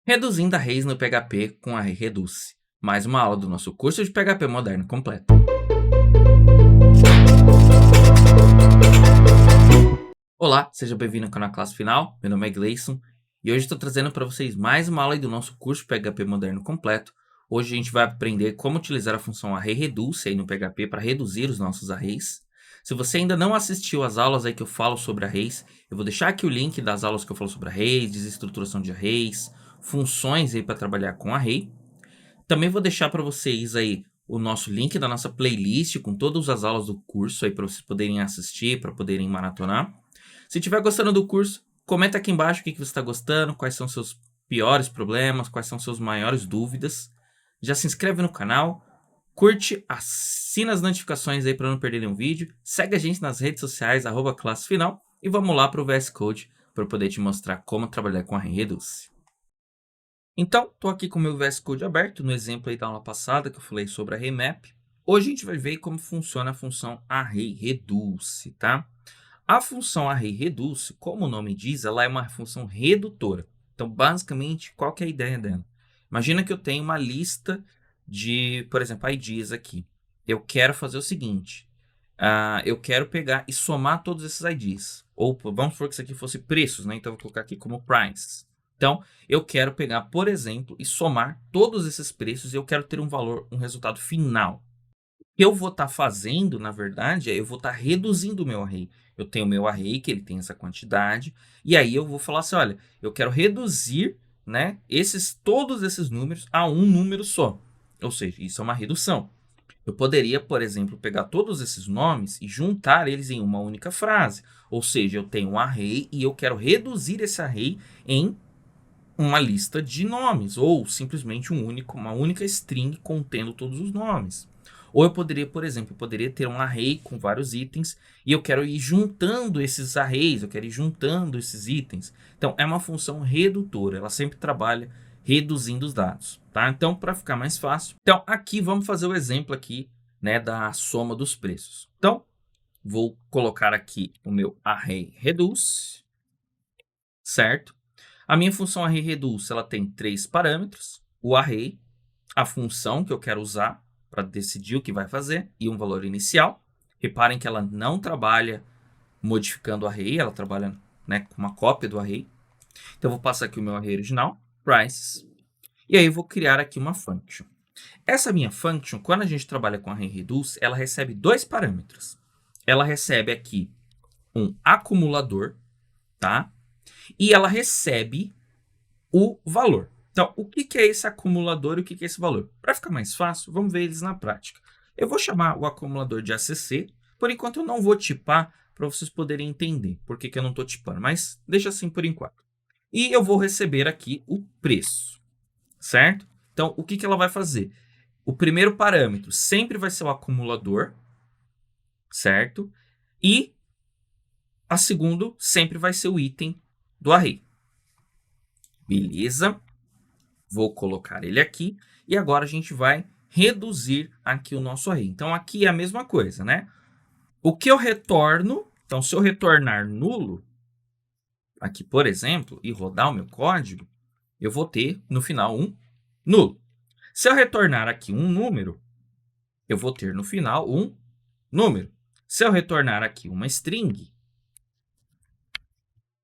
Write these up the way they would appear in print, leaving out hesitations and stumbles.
Reduzindo arrays no PHP com Array Reduce. Mais uma aula do nosso curso de PHP moderno completo. Olá, seja bem-vindo ao canal Classe Final. Meu nome é Gleison e hoje estou trazendo para vocês mais uma aula do nosso curso de PHP moderno completo. Hoje a gente vai aprender como utilizar a função Array Reduce aí no PHP para reduzir os nossos arrays. Se você ainda não assistiu às aulas aí que eu falo sobre arrays, eu vou deixar aqui o link das aulas que eu falo sobre arrays, desestruturação de arrays, funções aí para trabalhar com array. Também vou deixar para vocês aí o nosso link da nossa playlist com todas as aulas do curso aí para vocês poderem assistir, para poderem maratonar. Se estiver gostando do curso, comenta aqui embaixo o que você está gostando, quais são seus piores problemas, quais são seus maiores dúvidas. Já se inscreve no canal, curte, assina as notificações aí para não perder nenhum vídeo, segue a gente nas redes sociais, @classefinal, e vamos lá para o VS Code para eu poder te mostrar como trabalhar com Array Reduce. Então, estou aqui com o meu VS Code aberto, no exemplo aí da aula passada que eu falei sobre Array Map. Hoje a gente vai ver como funciona a função Array Reduce, tá? A função Array Reduce, como o nome diz, ela é uma função redutora. Então, basicamente, qual que é a ideia dela? Imagina que eu tenho uma lista de, por exemplo, IDs aqui. Eu quero fazer o seguinte, eu quero pegar e somar todos esses IDs. Ou vamos supor que isso aqui fosse preços, né? Então, eu vou colocar aqui como price. Então, eu quero pegar, por exemplo, e somar todos esses preços e eu quero ter um valor, um resultado final. O que eu vou estar fazendo, na verdade, é eu vou estar reduzindo o meu array. Eu tenho o meu array, que ele tem essa quantidade, e aí eu vou falar assim, olha, eu quero reduzir, né, todos esses números a um número só. Ou seja, isso é uma redução. Eu poderia, por exemplo, pegar todos esses nomes e juntar eles em uma única frase. Ou seja, eu tenho um array e eu quero reduzir esse array em uma lista de nomes, ou simplesmente uma única string contendo todos os nomes. Ou eu poderia, por exemplo, ter um array com vários itens e eu quero ir juntando esses arrays, eu quero ir juntando esses itens. Então, é uma função redutora, ela sempre trabalha reduzindo os dados, tá? Então, para ficar mais fácil, então aqui vamos fazer o exemplo aqui, né, da soma dos preços. Então, vou colocar aqui o meu array reduce, certo? A minha função array reduce, ela tem 3 parâmetros, o array, a função que eu quero usar para decidir o que vai fazer e um valor inicial. Reparem que ela não trabalha modificando o array, ela trabalha, né, com uma cópia do array. Então, eu vou passar aqui o meu array original, prices, e aí eu vou criar aqui uma function. Essa minha function, quando a gente trabalha com array reduce, ela recebe 2 parâmetros. Ela recebe aqui um acumulador, tá? E ela recebe o valor. Então, o que é esse acumulador e o que é esse valor? Para ficar mais fácil, vamos ver eles na prática. Eu vou chamar o acumulador de ACC. Por enquanto, eu não vou tipar para vocês poderem entender por que eu não estou tipando, mas deixa assim por enquanto. E eu vou receber aqui o preço, certo? Então, o que ela vai fazer? O primeiro parâmetro sempre vai ser o acumulador, certo? E a segundo sempre vai ser o item do array. Beleza? Vou colocar ele aqui e agora a gente vai reduzir aqui o nosso array. Então, aqui é a mesma coisa, né? O que eu retorno, então, se eu retornar nulo, aqui, por exemplo, e rodar o meu código, eu vou ter no final um nulo. Se eu retornar aqui um número, eu vou ter no final um número. Se eu retornar aqui uma string,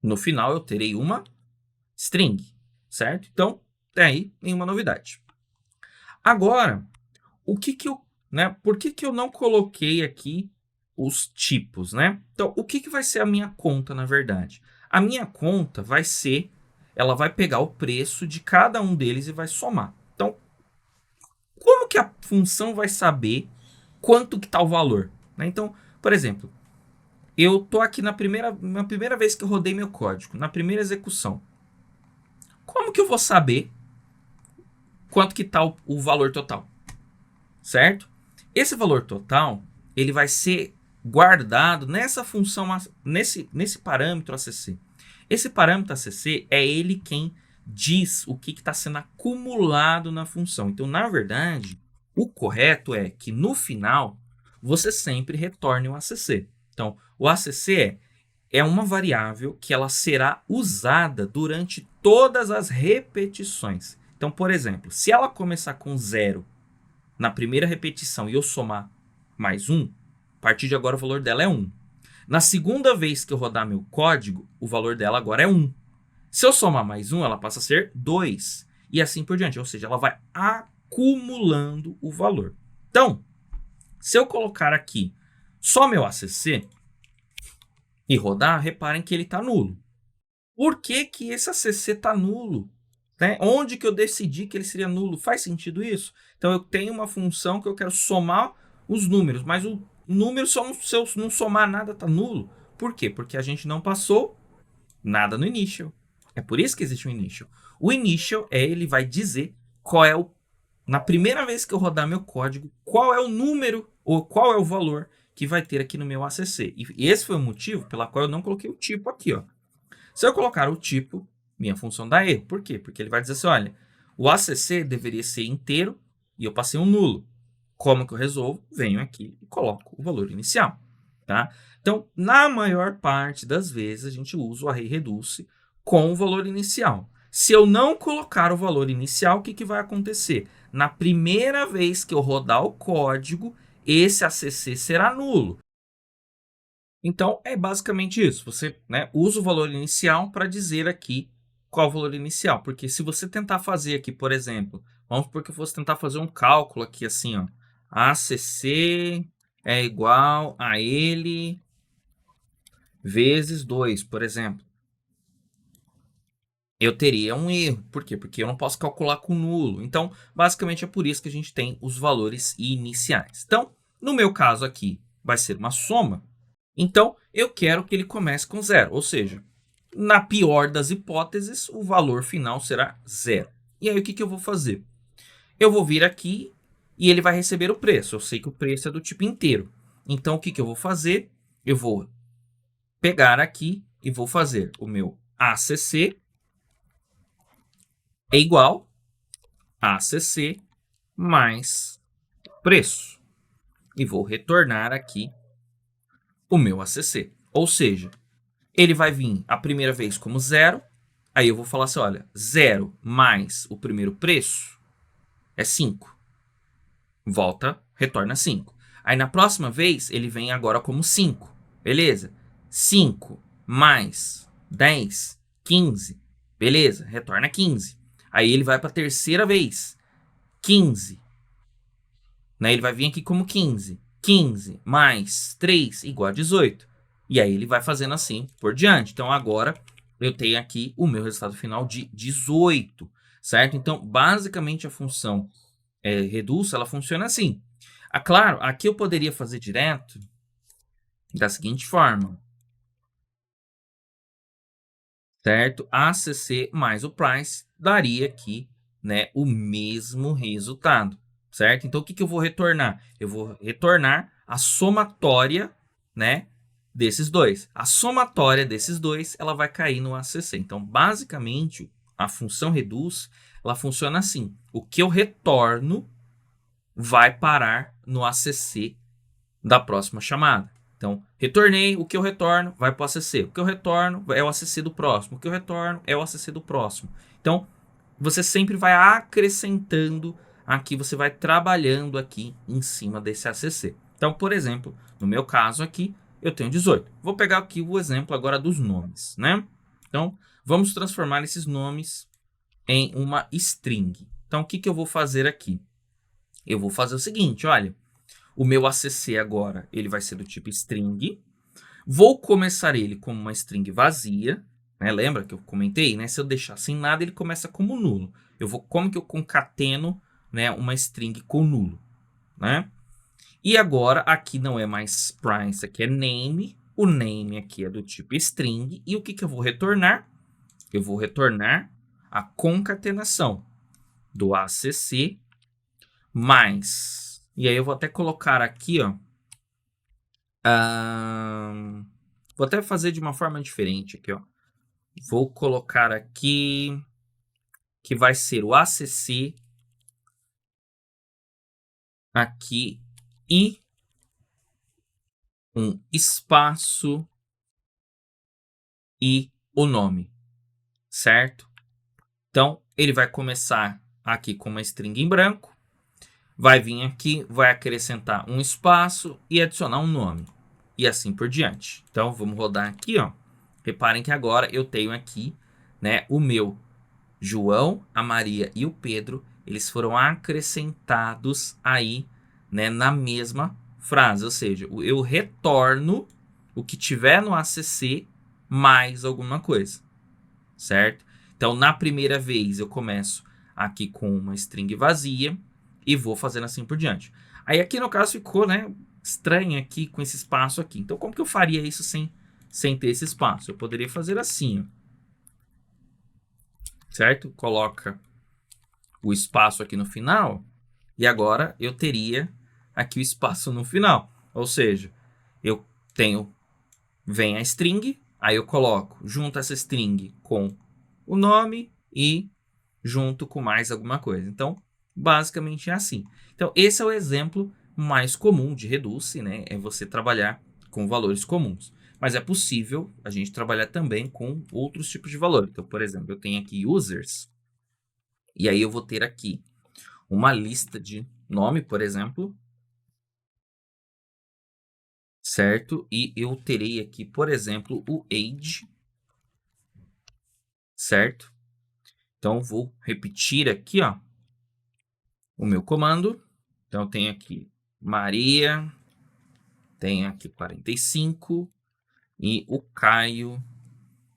no final eu terei uma string, certo? Então, aí nenhuma novidade. Agora, por que eu não coloquei aqui os tipos, né? Então, o que vai ser a minha conta, na verdade? A minha conta vai ser, ela vai pegar o preço de cada um deles e vai somar. Então, como que a função vai saber quanto que está o valor? Né? Então, por exemplo, eu tô aqui na primeira vez que eu rodei meu código, na primeira execução. Como que eu vou saber quanto que está o valor total? Certo? Esse valor total, ele vai ser guardado nessa função, nesse parâmetro ACC. Esse parâmetro ACC é ele quem diz o que está sendo acumulado na função. Então, na verdade, o correto é que no final, você sempre retorne o ACC. Então, o ACC é uma variável que ela será usada durante todas as repetições. Então, por exemplo, se ela começar com 0 na primeira repetição e eu somar mais 1, a partir de agora o valor dela é 1. Na segunda vez que eu rodar meu código, o valor dela agora é 1. Se eu somar mais 1, ela passa a ser 2. E assim por diante. Ou seja, ela vai acumulando o valor. Então, se eu colocar aqui só meu ACC e rodar, reparem que ele está nulo. Por que, que esse ACC está nulo? Né? Onde que eu decidi que ele seria nulo? Faz sentido isso? Então, eu tenho uma função que eu quero somar os números, mas o número, se eu não somar nada, está nulo. Por quê? Porque a gente não passou nada no initial. É por isso que existe um initial. O initial ele vai dizer qual é na primeira vez que eu rodar meu código, qual é o número ou qual é o valor que vai ter aqui no meu ACC. E esse foi o motivo pela qual eu não coloquei o tipo aqui, ó. Se eu colocar o tipo, minha função dá erro. Por quê? Porque ele vai dizer assim, olha, o ACC deveria ser inteiro e eu passei um nulo. Como que eu resolvo? Venho aqui e coloco o valor inicial, tá? Então, na maior parte das vezes, a gente usa o array reduce com o valor inicial. Se eu não colocar o valor inicial, o que, que vai acontecer? Na primeira vez que eu rodar o código, esse ACC será nulo. Então, é basicamente isso. Você usa o valor inicial para dizer aqui qual o valor inicial. Porque se você tentar fazer aqui, por exemplo, vamos supor que eu fosse tentar fazer um cálculo aqui assim, ó. ACC é igual a ele vezes 2, por exemplo. Eu teria um erro. Por quê? Porque eu não posso calcular com nulo. Então, basicamente é por isso que a gente tem os valores iniciais. Então, no meu caso aqui, vai ser uma soma. Então, eu quero que ele comece com 0. Ou seja, na pior das hipóteses, o valor final será 0. E aí, o que, que eu vou fazer? Eu vou vir aqui e ele vai receber o preço. Eu sei que o preço é do tipo inteiro. Então, o que, que eu vou fazer? Eu vou pegar aqui e vou fazer o meu ACC é igual a ACC mais preço. E vou retornar aqui o meu ACC. Ou seja, ele vai vir a primeira vez como 0. Aí eu vou falar assim, olha, 0 mais o primeiro preço é 5. Volta, retorna 5. Aí na próxima vez, ele vem agora como 5. Beleza? 5 mais 10, 15. Beleza, retorna 15. Aí ele vai para a terceira vez. 15. Né? Ele vai vir aqui como 15. 15 mais 3 igual a 18. E aí ele vai fazendo assim por diante. Então agora eu tenho aqui o meu resultado final de 18. Certo? Então basicamente a função reduce, ela funciona assim. Claro, aqui eu poderia fazer direto da seguinte forma. Certo? ACC mais o price daria aqui, né, o mesmo resultado. Certo? Então, o que, que eu vou retornar? Eu vou retornar a somatória, né, desses dois. A somatória desses dois, ela vai cair no ACC. Então, basicamente, a função reduce, ela funciona assim. O que eu retorno vai parar no ACC da próxima chamada. Então, retornei, o que eu retorno vai para o ACC. O que eu retorno é o ACC do próximo. O que eu retorno é o ACC do próximo. Então, você sempre vai acrescentando aqui, você vai trabalhando aqui em cima desse ACC. Então, por exemplo, no meu caso aqui, eu tenho 18. Vou pegar aqui o exemplo agora dos nomes, né? Então, vamos transformar esses nomes em uma string. Então, o que, que eu vou fazer aqui? Eu vou fazer o seguinte, olha. O meu ACC agora, ele vai ser do tipo string. Vou começar ele como uma string vazia. Né? Lembra que eu comentei? Né? Se eu deixar sem nada, ele começa como nulo. Como que eu concateno, né, uma string com nulo? Né? E agora, aqui não é mais price, aqui é name. O name aqui é do tipo string. E o que, que eu vou retornar? Eu vou retornar a concatenação do ACC mais... E aí eu vou até colocar aqui, ó. Vou até fazer de uma forma diferente aqui, ó. Vou colocar aqui que vai ser o ACC aqui e um espaço e o nome, certo? Então, ele vai começar aqui com uma string em branco, vai vir aqui, vai acrescentar um espaço e adicionar um nome, e assim por diante. Então, vamos rodar aqui, ó. Reparem que agora eu tenho aqui, né, o meu João, a Maria e o Pedro, eles foram acrescentados aí, né, na mesma frase, ou seja, eu retorno o que tiver no ACC mais alguma coisa, certo? Então, na primeira vez, eu começo aqui com uma string vazia e vou fazendo assim por diante. Aí aqui no caso ficou, né, estranho aqui com esse espaço aqui. Então, como que eu faria isso sem ter esse espaço? Eu poderia fazer assim, ó, certo? Coloca o espaço aqui no final e agora eu teria aqui o espaço no final. Ou seja, eu tenho, vem a string, aí eu coloco junto essa string com o nome e junto com mais alguma coisa. Então, basicamente é assim. Então, esse é o exemplo mais comum de Reduce, né? É você trabalhar com valores comuns. Mas é possível a gente trabalhar também com outros tipos de valor. Então, por exemplo, eu tenho aqui users, e aí eu vou ter aqui uma lista de nome, por exemplo, certo? E eu terei aqui, por exemplo, o age, certo? Então, vou repetir aqui, ó, o meu comando. Então, eu tenho aqui Maria, tenho aqui 45 e o Caio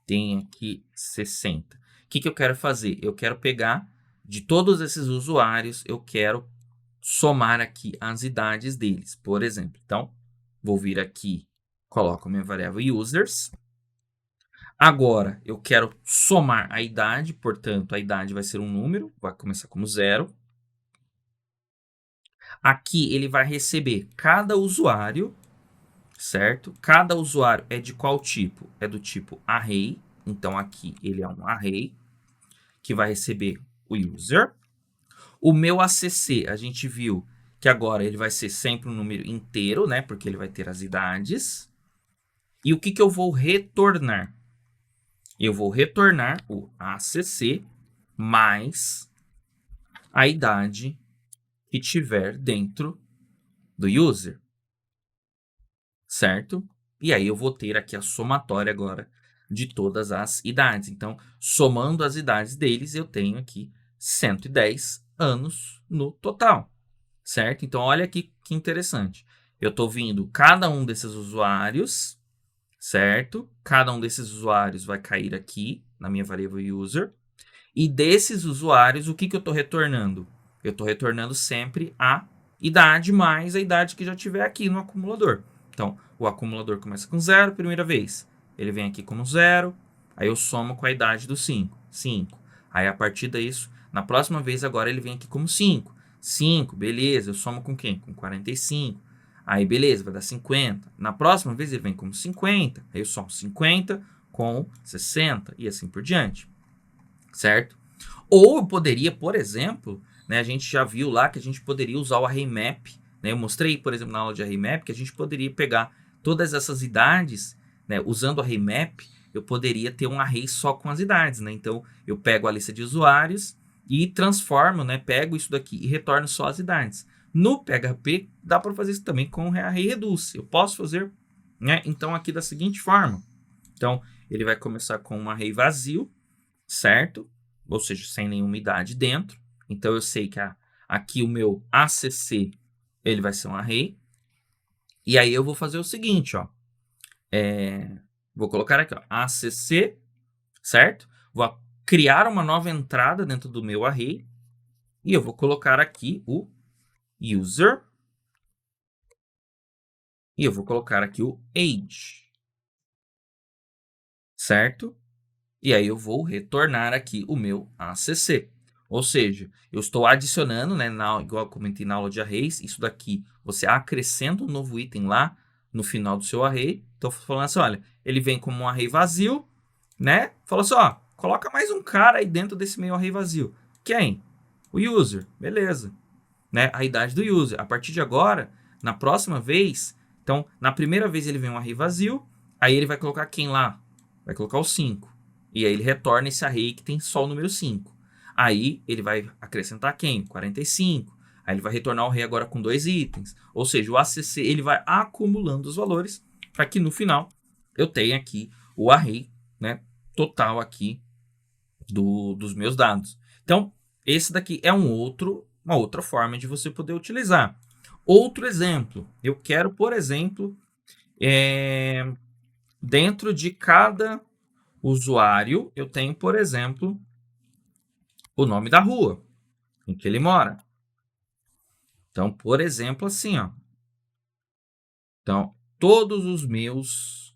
tem aqui 60. O que eu quero fazer? Eu quero pegar de todos esses usuários, eu quero somar aqui as idades deles, por exemplo. Então, vou vir aqui, coloco a minha variável users. Agora, eu quero somar a idade, portanto, a idade vai ser um número, vai começar como 0. Aqui ele vai receber cada usuário, certo? Cada usuário é de qual tipo? É do tipo array. Então, aqui ele é um array que vai receber o user. O meu ACC, a gente viu que agora ele vai ser sempre um número inteiro, né? Porque ele vai ter as idades. E o que eu vou retornar? Eu vou retornar o ACC mais a idade que tiver dentro do user, certo? E aí eu vou ter aqui a somatória agora de todas as idades. Então, somando as idades deles, eu tenho aqui 110 anos no total, certo? Então, olha aqui que interessante. Eu estou vindo cada um desses usuários, certo? Cada um desses usuários vai cair aqui na minha variável user. E desses usuários, o que eu estou retornando? Eu estou retornando sempre a idade mais a idade que já tiver aqui no acumulador. Então, o acumulador começa com 0, primeira vez. Ele vem aqui como 0, aí eu somo com a idade do 5. 5. Aí, a partir disso, na próxima vez, agora ele vem aqui como 5. 5, beleza, eu somo com quem? Com 45. Aí, beleza, vai dar 50. Na próxima vez, ele vem como 50. Aí eu somo 50 com 60 e assim por diante, certo? Ou eu poderia, por exemplo, né, a gente já viu lá que a gente poderia usar o array map, né? Eu mostrei, por exemplo, na aula de array map que a gente poderia pegar todas essas idades, né, usando o array map, eu poderia ter um array só com as idades, né? Então, eu pego a lista de usuários e transformo, né, pego isso daqui e retorno só as idades. No PHP, dá para fazer isso também com o array reduce. Eu posso fazer, né, então aqui da seguinte forma. Então, ele vai começar com um array vazio, certo? Ou seja, sem nenhuma idade dentro. Então, eu sei que aqui o meu ACC ele vai ser um array. E aí, eu vou fazer o seguinte, ó. Vou colocar aqui, ó, ACC, certo? Vou criar uma nova entrada dentro do meu array. E eu vou colocar aqui o user. E eu vou colocar aqui o age, certo? E aí eu vou retornar aqui o meu ACC. Ou seja, eu estou adicionando, né, igual eu comentei na aula de arrays, isso daqui, você acrescenta um novo item lá no final do seu array. Então, falando assim, olha, ele vem como um array vazio, né? Falou assim, ó, coloca mais um cara aí dentro desse meu array vazio. Quem? O user. Beleza. Né? A idade do user. A partir de agora, na próxima vez, então, na primeira vez ele vem um array vazio, aí ele vai colocar quem lá? Vai colocar o 5. E aí ele retorna esse array que tem só o número 5. Aí ele vai acrescentar quem? 45. Aí ele vai retornar o array agora com 2 itens. Ou seja, o ACC ele vai acumulando os valores para que no final eu tenha aqui o array, né, total aqui dos meus dados. Então, esse daqui é uma outra forma de você poder utilizar. Outro exemplo, eu quero, por exemplo, dentro de cada usuário, eu tenho, por exemplo, o nome da rua em que ele mora. Então, por exemplo, assim, ó. Então, todos os meus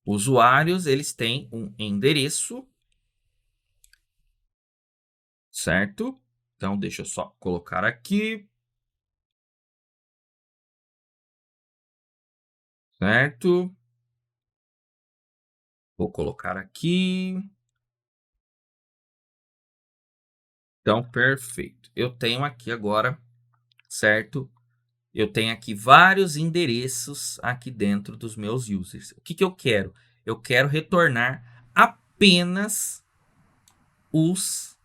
usuários, eles têm um endereço, certo? Então, deixa eu só colocar aqui. Certo? Vou colocar aqui. Então, perfeito. Eu tenho aqui agora, certo? Eu tenho aqui vários endereços aqui dentro dos meus users. O que, que eu quero? Eu quero retornar apenas os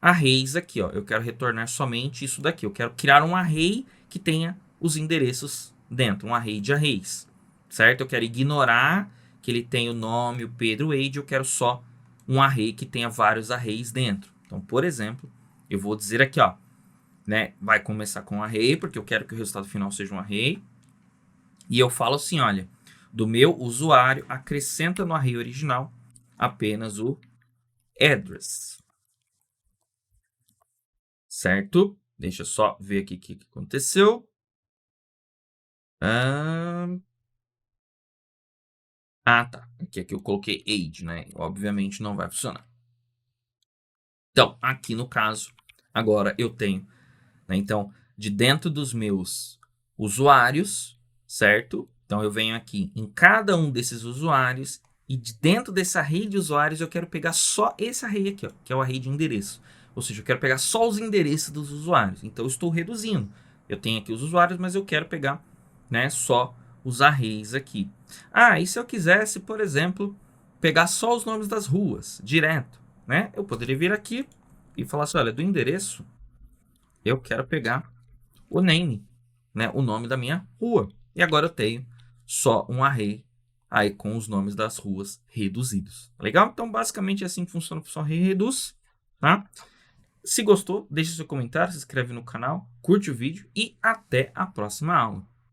arrays aqui, ó. Eu quero retornar somente isso daqui. Eu quero criar um array que tenha os endereços dentro, um array de arrays, certo? Eu quero ignorar que ele tenha o nome, o Pedro, o Age. Eu quero só um array que tenha vários arrays dentro. Então, por exemplo, eu vou dizer aqui, ó, né? Vai começar com um array, porque eu quero que o resultado final seja um array. E eu falo assim, olha, do meu usuário, acrescenta no array original apenas o address. Certo? Deixa eu só ver aqui o que aconteceu. Tá. Aqui eu coloquei age, né? Obviamente não vai funcionar. Então, aqui no caso, agora eu tenho, né? Então, de dentro dos meus usuários, certo? Então, eu venho aqui em cada um desses usuários e de dentro desse array de usuários eu quero pegar só esse array aqui, ó, que é o array de endereço. Ou seja, eu quero pegar só os endereços dos usuários. Então, eu estou reduzindo. Eu tenho aqui os usuários, mas eu quero pegar, né, só os arrays aqui. E se eu quisesse, por exemplo, pegar só os nomes das ruas, direto, né? Eu poderia vir aqui e falar assim, olha, do endereço, eu quero pegar o name, né, o nome da minha rua. E agora eu tenho só um array aí com os nomes das ruas reduzidos. Legal? Então, basicamente, é assim que funciona o função array reduz, tá? Se gostou, deixe seu comentário, se inscreve no canal, curte o vídeo e até a próxima aula.